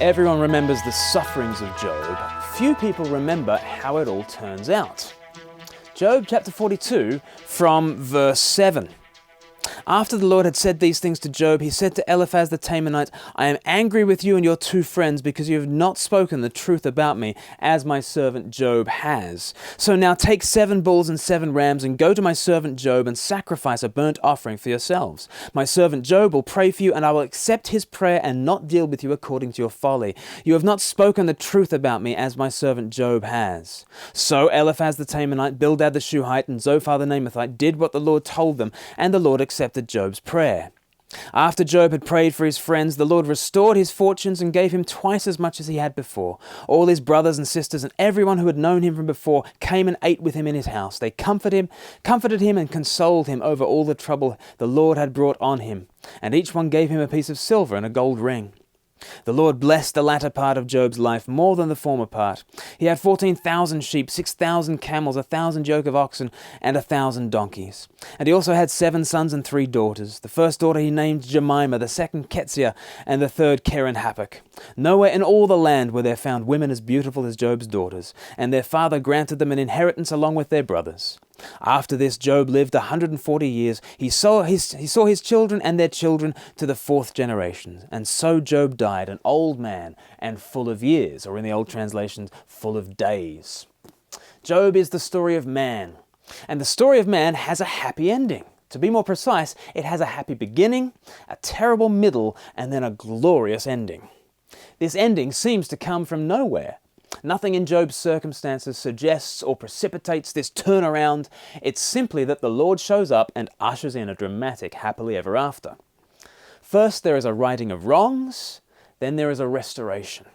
Everyone remembers the sufferings of Job. Few people remember how it all turns out. Job chapter 42 from verse 7. After the Lord had said these things to Job, he said to Eliphaz the Temanite, I am angry with you and your two friends because you have not spoken the truth about me, as my servant Job has. So now take 7 bulls and 7 rams and go to my servant Job and sacrifice a burnt offering for yourselves. My servant Job will pray for you, and I will accept his prayer and not deal with you according to your folly. You have not spoken the truth about me, as my servant Job has. So Eliphaz the Temanite, Bildad the Shuhite, and Zophar the Naamathite did what the Lord told them, and the Lord accepted Job's prayer. After Job had prayed for his friends, the Lord restored his fortunes and gave him twice as much as he had before. All his brothers and sisters and everyone who had known him from before came and ate with him in his house. They comforted him and consoled him over all the trouble the Lord had brought on him, and each one gave him a piece of silver and a gold ring. The Lord blessed the latter part of Job's life more than the former part. He had 14,000 sheep, 6,000 camels, 1,000 yoke of oxen, and 1,000 donkeys. And he also had 7 sons and 3 daughters. The first daughter he named Jemimah, the second Keziah, and the third Keren-Happuch. Nowhere in all the land were there found women as beautiful as Job's daughters, and their father granted them an inheritance along with their brothers. After this, Job lived 140 years. He saw his children and their children to the 4th generation. And so Job died, an old man and full of years, or in the old translations, full of days. Job is the story of man. And the story of man has a happy ending. To be more precise, it has a happy beginning, a terrible middle, and then a glorious ending. This ending seems to come from nowhere. Nothing in Job's circumstances suggests or precipitates this turnaround. It's simply that the Lord shows up and ushers in a dramatic happily ever after. First, there is a righting of wrongs, then there is a restoration.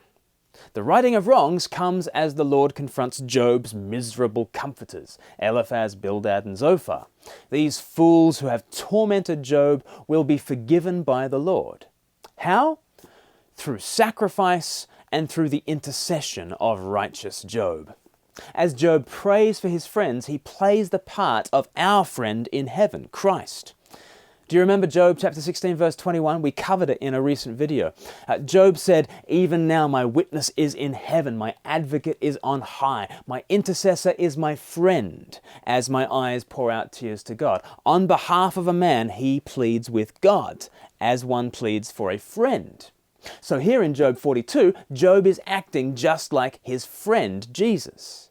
The righting of wrongs comes as the Lord confronts Job's miserable comforters, Eliphaz, Bildad, and Zophar. These fools who have tormented Job will be forgiven by the Lord. How? Through sacrifice and through the intercession of righteous Job. As Job prays for his friends, he plays the part of our friend in heaven, Christ. Do you remember Job chapter 16 verse 21? We covered it in a recent video. Job said, even now my witness is in heaven, my advocate is on high, my intercessor is my friend, as my eyes pour out tears to God. On behalf of a man, he pleads with God, as one pleads for a friend. So here in Job 42, Job is acting just like his friend Jesus.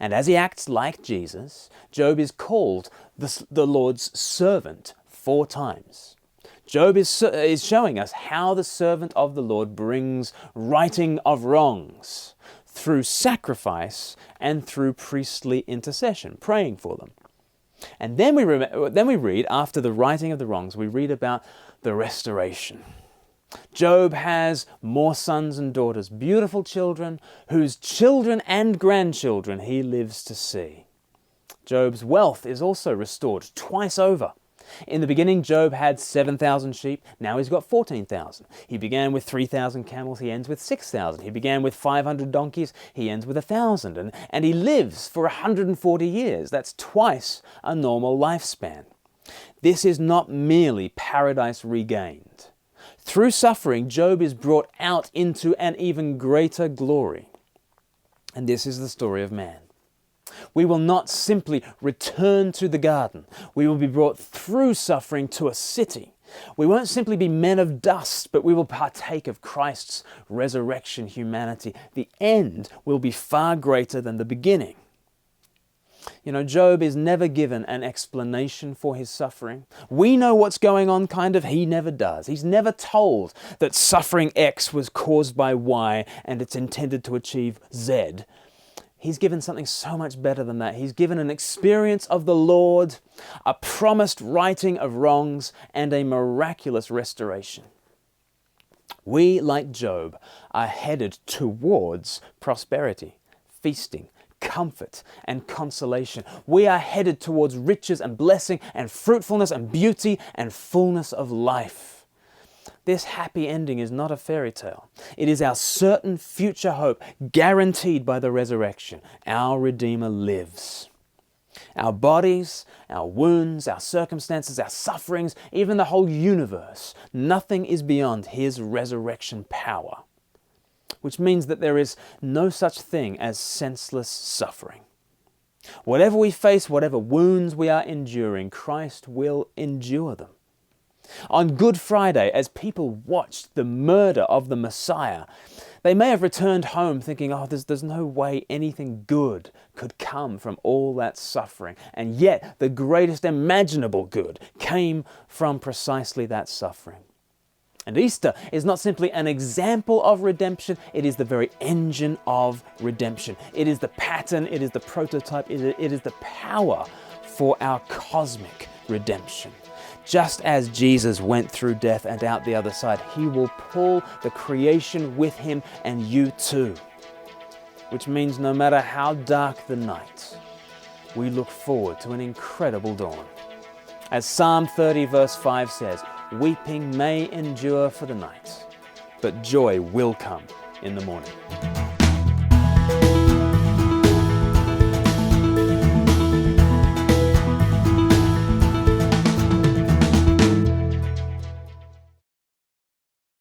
And as he acts like Jesus, Job is called the Lord's servant 4 times. Job is showing us how the servant of the Lord brings righting of wrongs through sacrifice and through priestly intercession, praying for them. And then we read, after the righting of the wrongs, we read about the restoration. Job has more sons and daughters, beautiful children, whose children and grandchildren he lives to see. Job's wealth is also restored twice over. In the beginning, Job had 7,000 sheep. Now he's got 14,000. He began with 3,000 camels. He ends with 6,000. He began with 500 donkeys. He ends with 1,000. And he lives for 140 years. That's twice a normal lifespan. This is not merely paradise regained. Through suffering, Job is brought out into an even greater glory. And this is the story of man. We will not simply return to the garden. We will be brought through suffering to a city. We won't simply be men of dust, but we will partake of Christ's resurrection humanity. The end will be far greater than the beginning. You know, Job is never given an explanation for his suffering. We know what's going on, kind of. He never does. He's never told that suffering X was caused by Y and it's intended to achieve Z. He's given something so much better than that. He's given an experience of the Lord, a promised righting of wrongs, and a miraculous restoration. We, like Job, are headed towards prosperity, feasting, comfort and consolation. We are headed towards riches and blessing and fruitfulness and beauty and fullness of life. This happy ending is not a fairy tale. It is our certain future hope, guaranteed by the resurrection. Our Redeemer lives. Our bodies, our wounds, our circumstances, our sufferings, even the whole universe, nothing is beyond his resurrection power. which means that there is no such thing as senseless suffering. Whatever we face, whatever wounds we are enduring, Christ will endure them. On Good Friday, as people watched the murder of the Messiah, they may have returned home thinking, oh, there's no way anything good could come from all that suffering. And yet, the greatest imaginable good came from precisely that suffering. And Easter is not simply an example of redemption, it is the very engine of redemption. It is the pattern, it is the prototype, it is the power for our cosmic redemption. Just as Jesus went through death and out the other side, he will pull the creation with him and you too. Which means no matter how dark the night, we look forward to an incredible dawn. As Psalm 30 verse 5 says, weeping may endure for the night, but joy will come in the morning.